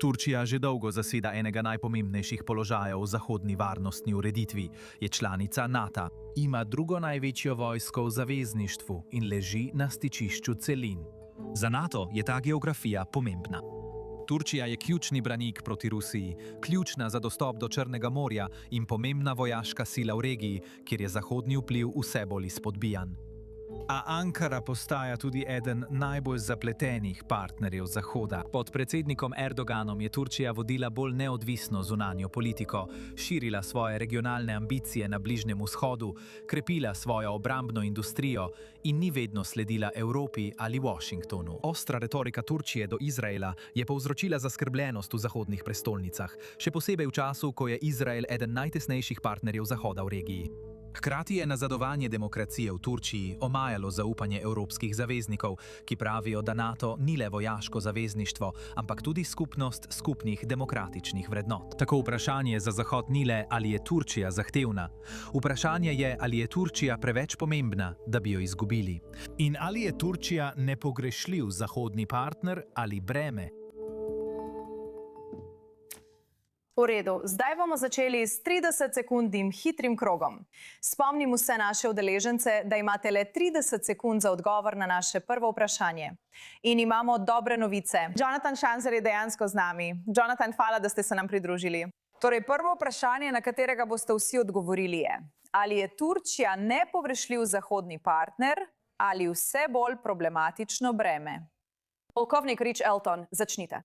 Turčija že dolgo zaseda enega najpomembnejših položajev v zahodni varnostni ureditvi. Je članica NATO, ima drugo največjo vojsko v zavezništvu in leži na stičišču celin. Za NATO je ta geografija pomembna. Turčija je ključni branik proti Rusiji, ključna za dostop do Črnega morja in pomembna vojaška sila v regiji, kjer je zahodni vpliv vse bolj izpodbijan. A Ankara postaja tudi eden najbolj zapletenih partnerjev Zahoda. Pod predsednikom Erdoganom je Turčija vodila bolj neodvisno zunanjo politiko, širila svoje regionalne ambicije na Bližnjem vzhodu, krepila svojo obrambno industrijo in ni vedno sledila Evropi ali Washingtonu. Ostra retorika Turčije do Izraela je povzročila zaskrbljenost v zahodnih prestolnicah, še posebej v času, ko je Izrael eden najtesnejših partnerjev Zahoda v regiji. Hkrati je nazadovanje demokracije v Turčiji omajalo zaupanje evropskih zaveznikov, ki pravijo, da NATO ni le vojaško zavezništvo, ampak tudi skupnost skupnih demokratičnih vrednot. Tako vprašanje za Zahod ni le, ali je Turčija zahtevna. Vprašanje je, ali je Turčija preveč pomembna, da bi jo izgubili. In ali je Turčija nepogrešljiv zahodni partner ali breme. V redu, zdaj bomo začeli s 30-sekundnim hitrim krogom. Spomnim vse naše udeležence, da imate le 30 sekund za odgovor na naše prvo vprašanje. In imamo dobre novice. Jonathan Šanzer je dejansko z nami. Jonathan, hvala, da ste se nam pridružili. Torej, prvo vprašanje, na katerega boste vsi odgovorili je, ali je Turčija nepogrešljiv zahodni partner ali vse bolj problematično breme? Polkovnik Rich Elton, začnite.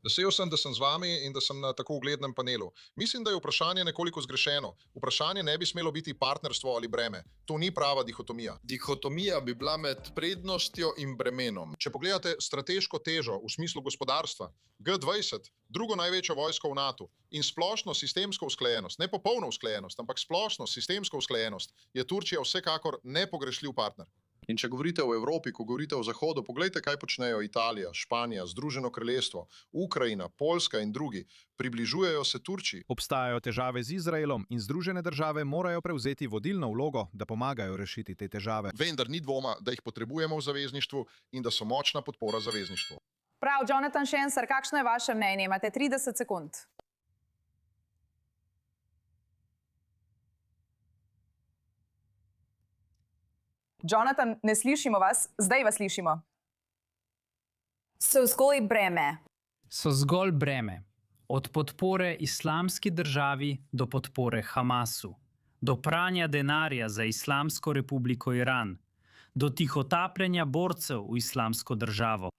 Vesel sem, da sem z vami in da sem na tako uglednem panelu. Mislim, da je vprašanje nekoliko zgrešeno. Vprašanje ne bi smelo biti partnerstvo ali breme. To ni prava dihotomija. Dihotomija bi bila med prednostjo in bremenom. Če pogledate strateško težo v smislu gospodarstva, G20, drugo največjo vojsko v NATO in splošno sistemsko usklajenost, ne popolno usklajenost, ampak splošno sistemsko usklajenost, je Turčija vsekakor nepogrešljiv partner. In če govorite o Evropi, ko govorite o Zahodu, poglejte, kaj počnejo Italija, Španija, Združeno kraljestvo, Ukrajina, Poljska in drugi. Približujejo se Turčiji. Obstajajo težave z Izraelom in Združene države morajo prevzeti vodilno vlogo, da pomagajo rešiti te težave. Vendar ni dvoma, da jih potrebujemo v zavezništvu in da so močna podpora zavezništvu. Prav, Jonathan Šanzer, kakšno je vaše mnenje? Imate 30 sekund. Jonathan, ne slišimo vas, zdaj vas slišimo. So zgolj breme. So zgolj breme. Od podpore Islamski državi do podpore Hamasu, do pranja denarja za Islamsko republiko Iran, do tihotapljenja borcev v Islamsko državo.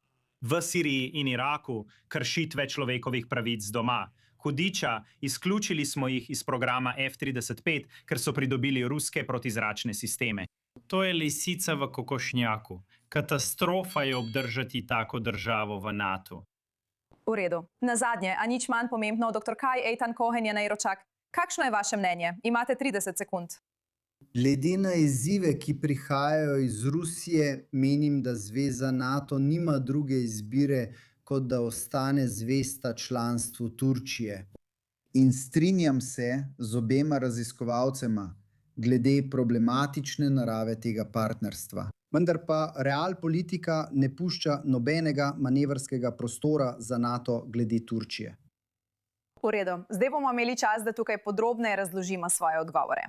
V Siriji in Iraku kršitve človekovih pravic doma. Hudiča, izključili smo jih iz programa F-35, ker so pridobili ruske protizračne sisteme. To je lisica v kokošnjaku. Katastrofa je obdržati tako državo v NATO. V redu. Na zadnje, a nič manj pomembno, dr. Kaj Eitan Cohen je najročak. Kakšno je vaše mnenje? Imate 30 sekund. Glede na izzive, ki prihajajo iz Rusije, menim, da zveza NATO nima druge izbire, kot da ostane zvesta članstvu Turčije. In strinjam se z obema raziskovalcema glede problematične narave tega partnerstva. Vendar pa realpolitika ne pušča nobenega manevrskega prostora za NATO glede Turčije. V redu. Zdaj bomo imeli čas, da tukaj podrobneje razložimo svoje odgovore.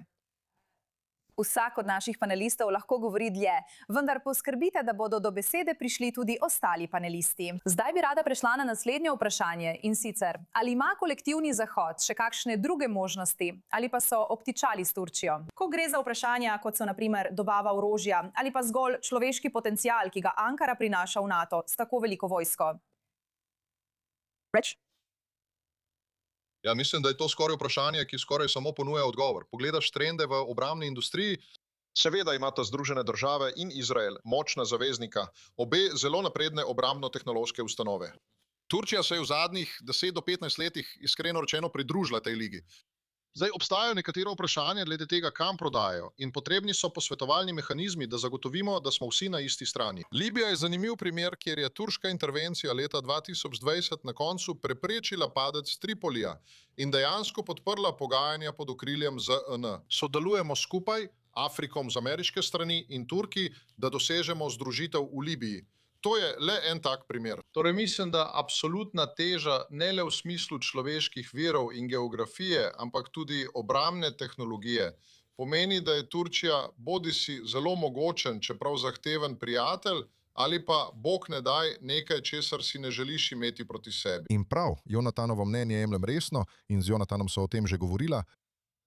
Vsak od naših panelistov lahko govori dlje, vendar poskrbite, da bodo do besede prišli tudi ostali panelisti. Zdaj bi rada prešla na naslednje vprašanje in sicer, ali ima kolektivni Zahod še kakšne druge možnosti ali pa so obtičali s Turčijo? Ko gre za vprašanja, kot so na primer dobava orožja ali pa zgolj človeški potencial, ki ga Ankara prinaša v NATO s tako veliko vojsko. Reč? Ja, mislim, da je to skoraj vprašanje, ki skoraj samo ponuja odgovor. Pogledaš trende v obrambni industriji, seveda imata Združene države in Izrael močna zaveznika, obe zelo napredne obrambno-tehnološke ustanove. Turčija se je v zadnjih 10 do 15 letih iskreno rečeno pridružila tej ligi. Zdaj obstajajo nekatera vprašanja glede tega, kam prodajajo in potrebni so posvetovalni mehanizmi, da zagotovimo, da smo vsi na isti strani. Libija je zanimiv primer, kjer je turška intervencija leta 2020 na koncu preprečila padec Tripolija in dejansko podprla pogajanja pod okriljem ZN. Sodelujemo skupaj, Afrikom z ameriške strani in Turki, da dosežemo združitev v Libiji. To je le en tak primer. Torej, mislim, da absolutna teža ne le v smislu človeških virov in geografije, ampak tudi obrambne tehnologije pomeni, da je Turčija bodisi zelo mogočen, čeprav zahteven prijatelj, ali pa, bog ne daj, nekaj, česar si ne želiš imeti proti sebi. In prav, Jonatanovo mnenje jemljem resno in z Jonatanom so o tem že govorila.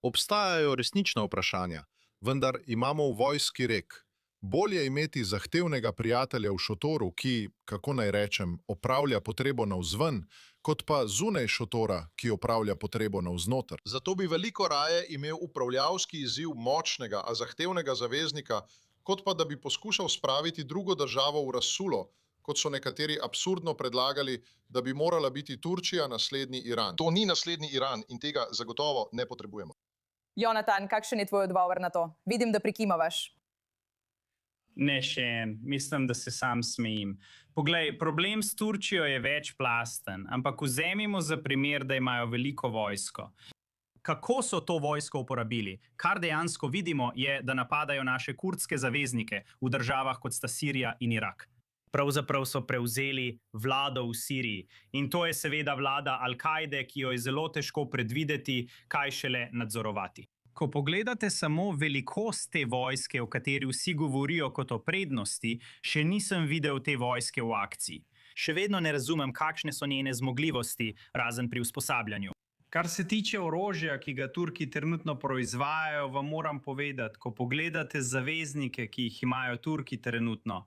Obstajajo resnična vprašanja, vendar imamo v vojski rek. Bolje imeti zahtevnega prijatelja v šotoru, ki, kako naj rečem, opravlja potrebo navzven, kot pa zunaj šotora, ki opravlja potrebo navznoter. Zato bi veliko raje imel upravljavski izziv močnega, a zahtevnega zaveznika, kot pa da bi poskušal spraviti drugo državo v razsulo, kot so nekateri absurdno predlagali, da bi morala biti Turčija naslednji Iran. To ni naslednji Iran in tega zagotovo ne potrebujemo. Jonatan, kakšen je tvoj odgovor na to? Vidim, da prikimavaš. Ne še en, mislim, da se sam smejim. Poglej, problem s Turčijo je večplasten, ampak vzemimo za primer, da imajo veliko vojsko. Kako so to vojsko uporabili? Kar dejansko vidimo, je, da napadajo naše kurdske zaveznike v državah kot sta Sirija in Irak. Pravzaprav so prevzeli vlado v Siriji in to je seveda vlada Al-Kaide, ki jo je zelo težko predvideti, kaj šele nadzorovati. Ko pogledate samo velikost te vojske, o kateri vsi govorijo kot o prednosti, še nisem videl te vojske v akciji. Še vedno ne razumem, kakšne so njene zmogljivosti, razen pri usposabljanju. Kar se tiče orožja, ki ga Turki trenutno proizvajajo, vam moram povedati, ko pogledate zaveznike, ki jih imajo Turki trenutno,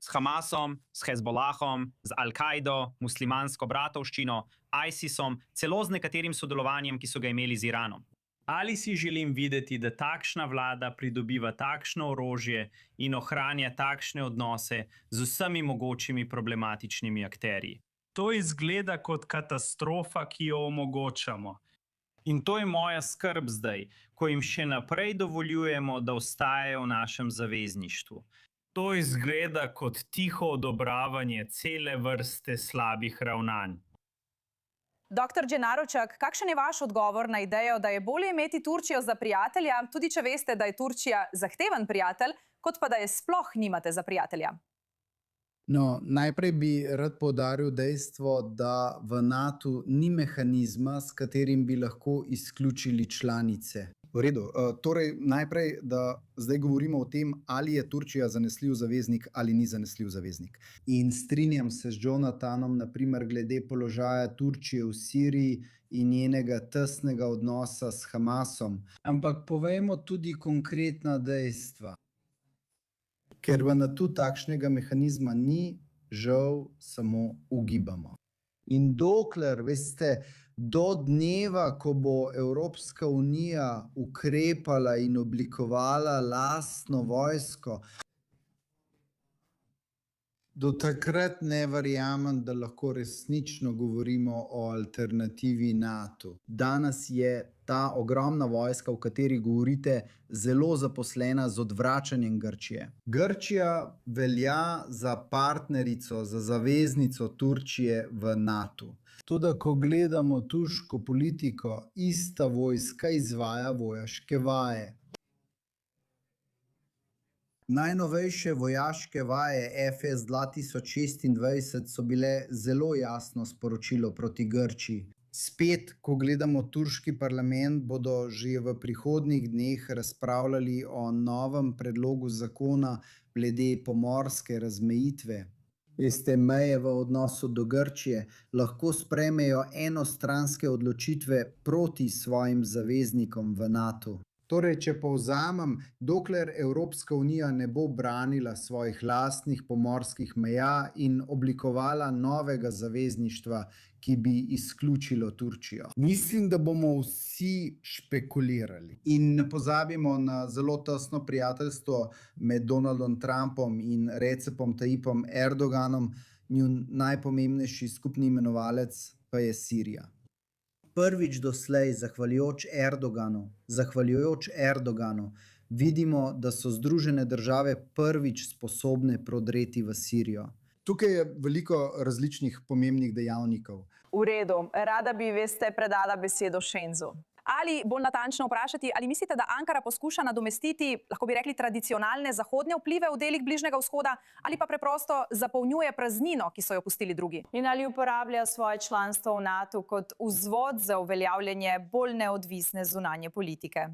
s Hamasom, s Hezbolahom, z Al-Kaido, muslimansko bratovščino, ISISom, celo z nekaterim sodelovanjem, ki so ga imeli z Iranom. Ali si želim videti, da takšna vlada pridobiva takšno orožje in ohranja takšne odnose z vsemi mogočimi problematičnimi akterji? To izgleda kot katastrofa, ki jo omogočamo. In to je moja skrb zdaj, ko jim še naprej dovoljujemo, da ostajajo v našem zavezništvu. To izgleda kot tiho odobravanje cele vrste slabih ravnanj. Dr. Dženaročak, kakšen je vaš odgovor na idejo, da je bolje imeti Turčijo za prijatelja, tudi če veste, da je Turčija zahteven prijatelj, kot pa da je sploh nimate za prijatelja? No, najprej bi rad poudaril dejstvo, da v NATO ni mehanizma, s katerim bi lahko izključili članice. V redu. Torej, najprej, da zdaj govorimo o tem, ali je Turčija zanesljiv zaveznik ali ni zanesljiv zaveznik. In strinjam se z Jonatanom, naprimer, glede položaja Turčije v Siriji in njenega tesnega odnosa s Hamasom. Ampak povejmo tudi konkretna dejstva. Ker v NATO takšnega mehanizma ni, žal samo ugibamo. In dokler, veste, do dneva, ko bo Evropska unija ukrepala in oblikovala lastno vojsko, do takrat ne verjamem, da lahko resnično govorimo o alternativi NATO. Danes je ta ogromna vojska, o kateri govorite, zelo zaposlena z odvračanjem Grčije. Grčija velja za partnerico, za zaveznico Turčije v NATO. Tudi, ko gledamo turško politiko, ista vojska izvaja vojaške vaje. Najnovejše vojaške vaje FS 2026 so bile zelo jasno sporočilo proti Grčiji. Spet, ko gledamo turški parlament, bodo že v prihodnjih dneh razpravljali o novem predlogu zakona glede pomorske razmejitve. Veste, meje v odnosu do Grčije lahko sprejmejo enostranske odločitve proti svojim zaveznikom v NATO. Torej, če povzamem, dokler Evropska unija ne bo branila svojih lastnih pomorskih meja in oblikovala novega zavezništva, ki bi izključilo Turčijo. Mislim, da bomo vsi špekulirali. In ne pozabimo na zelo tesno prijateljstvo med Donaldom Trumpom in Recepom Tayyipom Erdoganom, njun najpomembnejši skupni imenovalec pa je Sirija. Prvič doslej, zahvaljujoč Erdoganu, vidimo, da so Združene države prvič sposobne prodreti v Sirijo. Tukaj je veliko različnih pomembnih dejavnikov. V redu, rada bi, veste, predala besedo Šenzu. Ali bolj natančno vprašati, ali mislite, da Ankara poskuša nadomestiti, lahko bi rekli, tradicionalne zahodne vplive v delih Bližnjega vzhoda, ali pa preprosto zapolnjuje praznino, ki so jo pustili drugi? In ali uporablja svoje članstvo v NATO kot vzvod za uveljavljanje bolj neodvisne zunanje politike?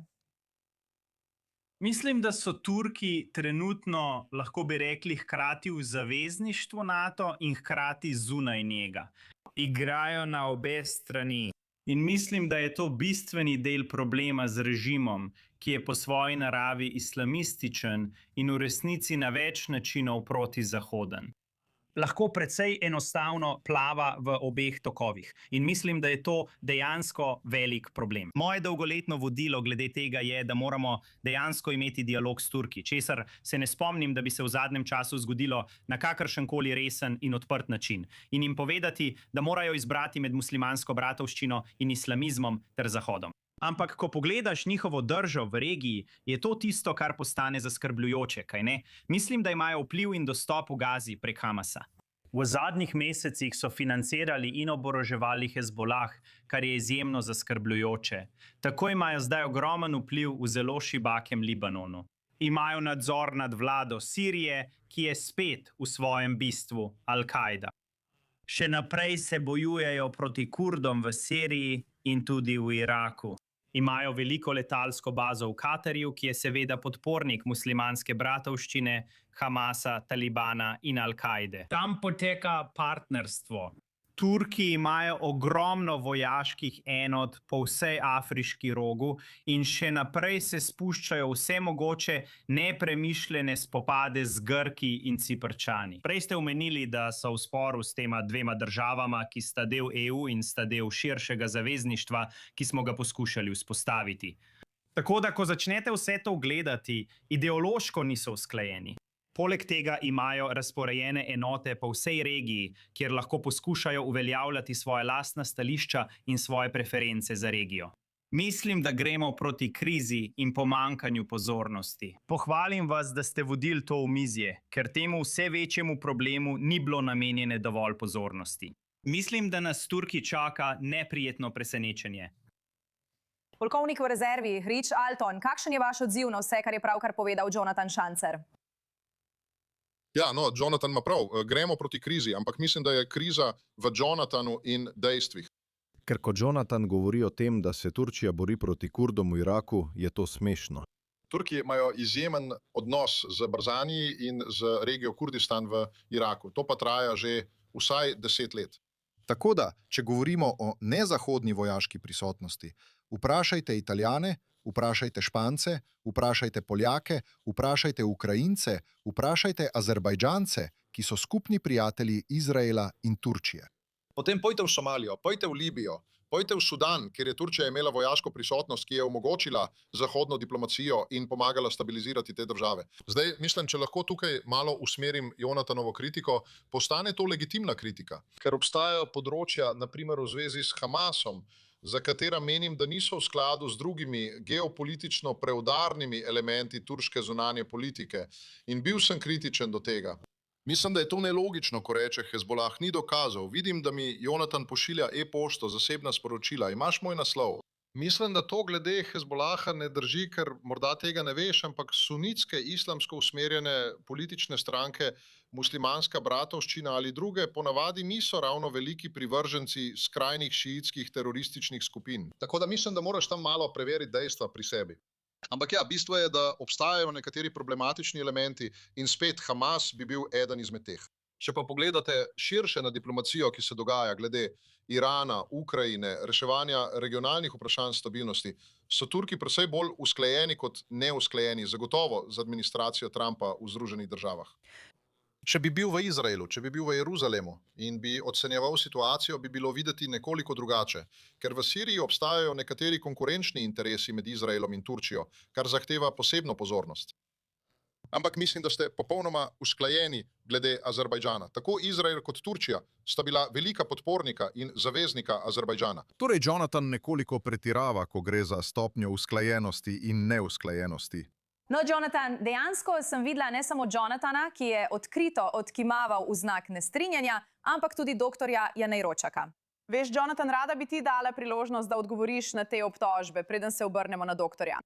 Mislim, da so Turki trenutno, lahko bi rekli, hkrati v zavezništvu NATO in hkrati zunaj njega. Igrajo na obe strani. In mislim, da je to bistveni del problema z režimom, ki je po svoji naravi islamističen in v resnici na več načinov protizahoden. Lahko precej enostavno plava v obeh tokovih. In mislim, da je to dejansko velik problem. Moje dolgoletno vodilo glede tega je, da moramo dejansko imeti dialog s Turki, česar se ne spomnim, da bi se v zadnjem času zgodilo na kakršenkoli resen in odprt način. In jim povedati, da morajo izbrati med muslimansko bratovščino in islamizmom ter Zahodom. Ampak, ko pogledaš njihovo držo v regiji, je to tisto, kar postane zaskrbljujoče, kaj ne? Mislim, da imajo vpliv in dostop v Gazi prek Hamasa. V zadnjih mesecih so financirali in oboroževali Hezbolah, kar je izjemno zaskrbljujoče. Tako imajo zdaj ogromen vpliv v zelo šibakem Libanonu. Imajo nadzor nad vlado Sirije, ki je spet v svojem bistvu Al-Kaida. Še naprej se bojujejo proti Kurdom v Siriji in tudi v Iraku. Imajo veliko letalsko bazo v Katarju, ki je seveda podpornik muslimanske bratovščine, Hamasa, Talibana in Al-Kaide. Tam poteka partnerstvo. Turki imajo ogromno vojaških enot po vsej afriški rogu in še naprej se spuščajo vse mogoče nepremišljene spopade z Grki in Ciprčani. Prej ste omenili, da so v sporu s tema dvema državama, ki sta del EU in sta del širšega zavezništva, ki smo ga poskušali vzpostaviti. Tako da, ko začnete vse to gledati, ideološko niso usklajeni. Poleg tega imajo razporejene enote po vsej regiji, kjer lahko poskušajo uveljavljati svoje lastna stališča in svoje preference za regijo. Mislim, da gremo proti krizi in pomanjkanju pozornosti. Pohvalim vas, da ste vodili to omizje, ker temu vse večjemu problemu ni bilo namenjene dovolj pozornosti. Mislim, da nas Turki čaka neprijetno presenečenje. Polkovnik v rezervi, Rich Alton, kakšen je vaš odziv na vse, kar je pravkar povedal Jonathan Schanzer? Ja, no, Jonathan ima prav, gremo proti krizi, ampak mislim, da je kriza v Jonathanu in dejstvih. Ker ko Jonathan govori o tem, da se Turčija bori proti Kurdom v Iraku, je to smešno. Turki imajo izjemen odnos z Barzaniji in z regijo Kurdistan v Iraku. To pa traja že vsaj 10 let. Tako da, če govorimo o nezahodni vojaški prisotnosti, vprašajte Italijane, vprašajte Špance, vprašajte Poljake, vprašajte Ukrajince, vprašajte Azerbajdžance, ki so skupni prijatelji Izraela in Turčije. Potem pojte v Somalijo, pojte v Libijo, pojte v Sudan, kjer je Turčija imela vojaško prisotnost, ki je omogočila zahodno diplomacijo in pomagala stabilizirati te države. Zdaj, mislim, če lahko tukaj malo usmerim Jonathanovo kritiko, postane to legitimna kritika. Ker obstajajo področja, na primer v zvezi s Hamasom, za katera menim, da niso v skladu z drugimi geopolitično preudarnimi elementi turške zunanje politike. In bil sem kritičen do tega. Mislim, da je to nelogično, ko reče Hezbolah ni dokazov. Vidim, da mi Jonathan pošilja e-pošto, zasebna sporočila. Imaš moj naslov? Mislim, da to glede Hezbolaha ne drži, ker morda tega ne veš, ampak sunitske, islamsko usmerjene politične stranke, muslimanska bratovščina ali druge, ponavadi niso ravno veliki privrženci skrajnih šiitskih terorističnih skupin. Tako da mislim, da moraš tam malo preveriti dejstva pri sebi. Ampak ja, bistvo je, da obstajajo nekateri problematični elementi in spet Hamas bi bil eden izmed teh. Če pa pogledate širše na diplomacijo, ki se dogaja glede Irana, Ukrajine, reševanja regionalnih vprašanj stabilnosti, so Turki precej bolj usklajeni kot neusklajeni, zagotovo z administracijo Trumpa v Združenih državah. Če bi bil v Izraelu, če bi bil v Jeruzalemu in bi ocenjeval situacijo, bi bilo videti nekoliko drugače, ker v Siriji obstajajo nekateri konkurenčni interesi med Izraelom in Turčijo, kar zahteva posebno pozornost. Ampak mislim, da ste popolnoma usklajeni glede Azerbajdžana. Tako Izrael kot Turčija sta bila velika podpornika in zaveznika Azerbajdžana. Torej, Jonathan nekoliko pretirava, ko gre za stopnjo usklajenosti in neusklajenosti. No, Jonathan, dejansko sem videla ne samo Jonathana, ki je odkrito odkimaval v znak nestrinjanja, ampak tudi doktorja Janejročaka. Veš, Jonathan, rada bi ti dala priložnost, da odgovoriš na te obtožbe, preden se obrnemo na doktorja.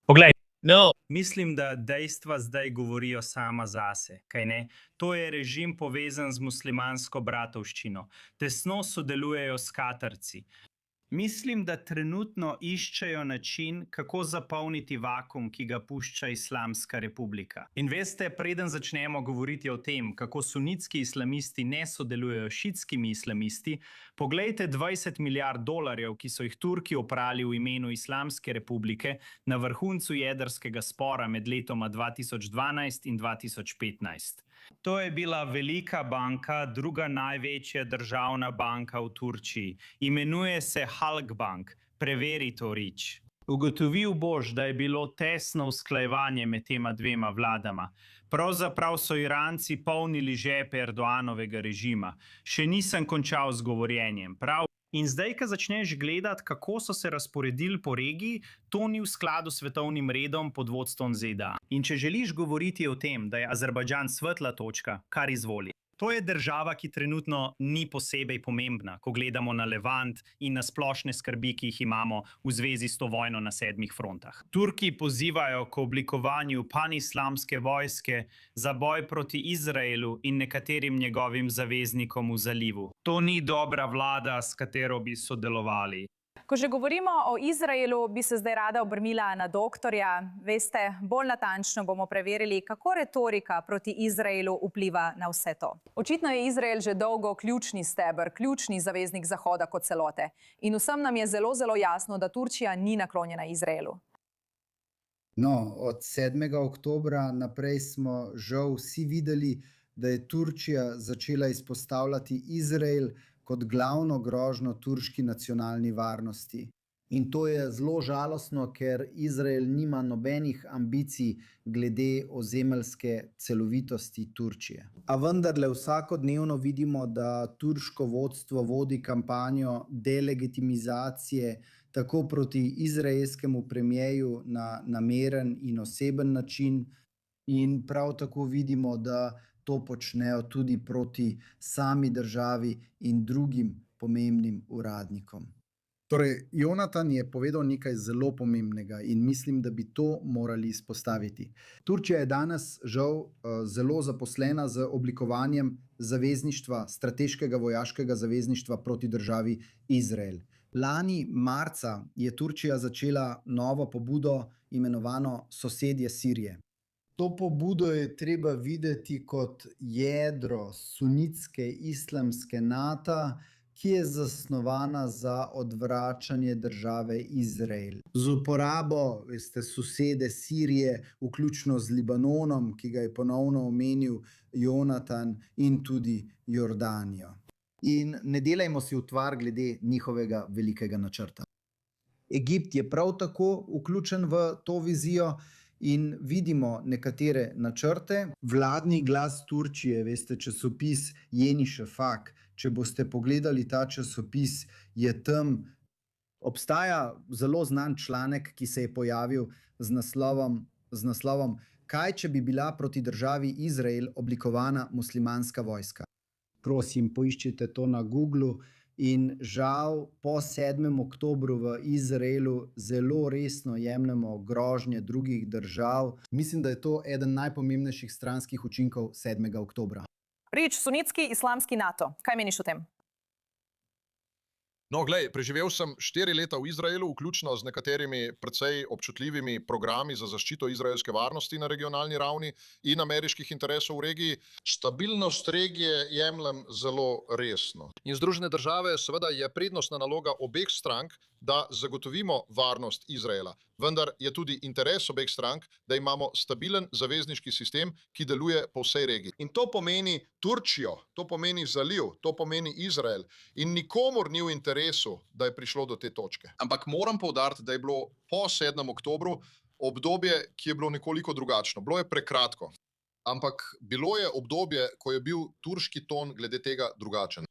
Poglej, no. Mislim, da dejstva zdaj govorijo sama zase, kaj ne? To je režim povezan z muslimansko bratovščino. Tesno sodelujejo s Katarci. Mislim, da trenutno iščejo način, kako zapolniti vakuum, ki ga pušča Islamska republika. In veste, preden začnemo govoriti o tem, kako sunitski islamisti ne sodelujejo s šiitskimi islamisti, poglejte 20 milijard dolarjev, ki so jih Turki oprali v imenu Islamske republike na vrhuncu jedrskega spora med letoma 2012 in 2015. To je bila velika banka, druga največja državna banka v Turčiji. Imenuje se Halkbank. Preveri to reč. Ugotovil boš, da je bilo tesno usklajevanje med tema dvema vladama. Pravzaprav so Iranci polnili žepe Erdoanovega režima. Še nisem končal z govorjenjem, prav? In zdaj, ko začneš gledati, kako so se razporedili po regiji, to ni v skladu s svetovnim redom pod vodstvom ZDA. In če želiš govoriti o tem, da je Azerbajdžan svetla točka, kar izvoli. To je država, ki trenutno ni posebej pomembna, ko gledamo na Levant in na splošne skrbi, ki jih imamo v zvezi s to vojno na 7 frontah. Turki pozivajo k oblikovanju panislamske vojske za boj proti Izraelu in nekaterim njegovim zaveznikom v zalivu. To ni dobra vlada, s katero bi sodelovali. Ko že govorimo o Izraelu, bi se zdaj rada obrnila na doktorja. Veste, bolj natančno bomo preverili, kako retorika proti Izraelu vpliva na vse to. Očitno je Izrael že dolgo ključni steber, ključni zaveznik Zahoda kot celote. In vsem nam je zelo, zelo jasno, da Turčija ni naklonjena Izraelu. No, od 7. oktobra naprej smo žal vsi videli, da je Turčija začela izpostavljati Izrael kot glavno grožnjo turški nacionalni varnosti. In to je zelo žalostno, ker Izrael nima nobenih ambicij glede ozemeljske celovitosti Turčije. A vendarle vsakodnevno vidimo, da turško vodstvo vodi kampanjo delegitimizacije tako proti izraelskemu premierju na nameren in oseben način, in prav tako vidimo, da to počnejo tudi proti sami državi in drugim pomembnim uradnikom. Torej, Jonathan je povedal nekaj zelo pomembnega in mislim, da bi to morali izpostaviti. Turčija je danes žal zelo zaposlena z oblikovanjem zavezništva, strateškega vojaškega zavezništva proti državi Izrael. Lani marca je Turčija začela novo pobudo imenovano Sosedje Sirije. To pobudo je treba videti kot jedro sunitske islamske NATO, ki je zasnovana za odvračanje države Izrael. Z uporabo, veste, sosede Sirije, vključno z Libanonom, ki ga je ponovno omenil Jonathan, in tudi Jordanijo. In ne delajmo si utvar glede njihovega velikega načrta. Egipt je prav tako vključen v to vizijo. In vidimo nekatere načrte. Vladni glas Turčije, veste, časopis Yeni Shafak, če boste pogledali ta časopis, je tam. Obstaja zelo znan članek, ki se je pojavil z naslovom Kaj, če bi bila proti državi Izrael oblikovana muslimanska vojska? Prosim, poiščite to na Googlu. In žal po 7. oktobru v Izraelu zelo resno jemljemo grožnje drugih držav. Mislim, da je to eden najpomembnejših stranskih učinkov 7. oktobra. Rič, sunitski islamski NATO. Kaj meniš o tem? No, glej, preživel sem 4 leta v Izraelu, vključno z nekaterimi precej občutljivimi programi za zaščito izraelske varnosti na regionalni ravni in ameriških interesov v regiji. Stabilnost regije jemljem zelo resno. In Združene države, seveda, je prednostna naloga obeh strank, da zagotovimo varnost Izraela. Vendar je tudi interes obeh strank, da imamo stabilen zavezniški sistem, ki deluje po vsej regiji. In to pomeni Turčijo, to pomeni zaliv, to pomeni Izrael. In nikomur ni v interesu, da je prišlo do te točke. Ampak moram poudariti, da je bilo po 7. oktobru obdobje, ki je bilo nekoliko drugačno. Bilo je prekratko. Ampak bilo je obdobje, ko je bil turški ton glede tega drugačen.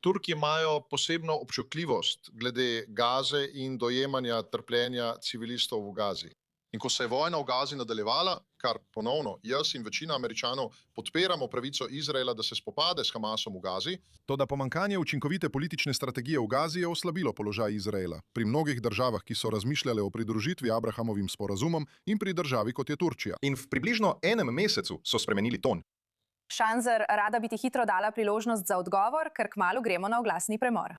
Turki imajo posebno občutljivost glede Gaze in dojemanja trpljenja civilistov v Gazi. In ko se je vojna v Gazi nadaljevala, kar ponovno jaz in večina Američanov podpiramo pravico Izraela, da se spopade s Hamasom v Gazi, Toda pomankanje učinkovite politične strategije v Gazi je oslabilo položaj Izraela pri mnogih državah, ki so razmišljale o pridružitvi Abrahamovim sporazumom in pri državi kot je Turčija. In v približno enem mesecu so spremenili ton. Šanzer, rada bi ti hitro dala priložnost za odgovor, ker kmalu gremo na oglasni premor.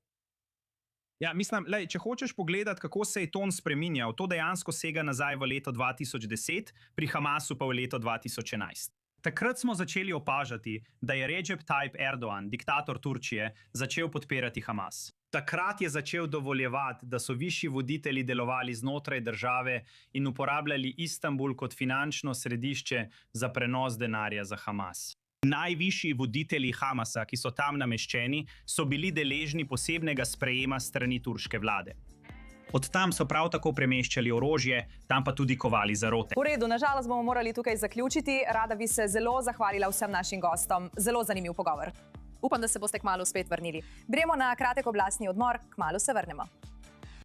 Ja, mislim, lej, če hočeš pogledati, kako se je ton spreminjal, to dejansko sega nazaj v leto 2010, pri Hamasu pa v leto 2011. Takrat smo začeli opažati, da je Recep Tayyip Erdogan, diktator Turčije, začel podpirati Hamas. Takrat je začel dovoljevati, da so višji voditelji delovali znotraj države in uporabljali Istanbul kot finančno središče za prenos denarja za Hamas. Najvišji voditelji Hamasa, ki so tam nameščeni, so bili deležni posebnega sprejema strani turške vlade. Od tam so prav tako premeščali orožje, tam pa tudi kovali zarote. V redu, nažalost bomo morali tukaj zaključiti. Rada bi se zelo zahvalila vsem našim gostom. Zelo zanimiv pogovor. Upam, da se boste kmalu spet vrnili. Gremo na kratek oblasni odmor, kmalu se vrnemo.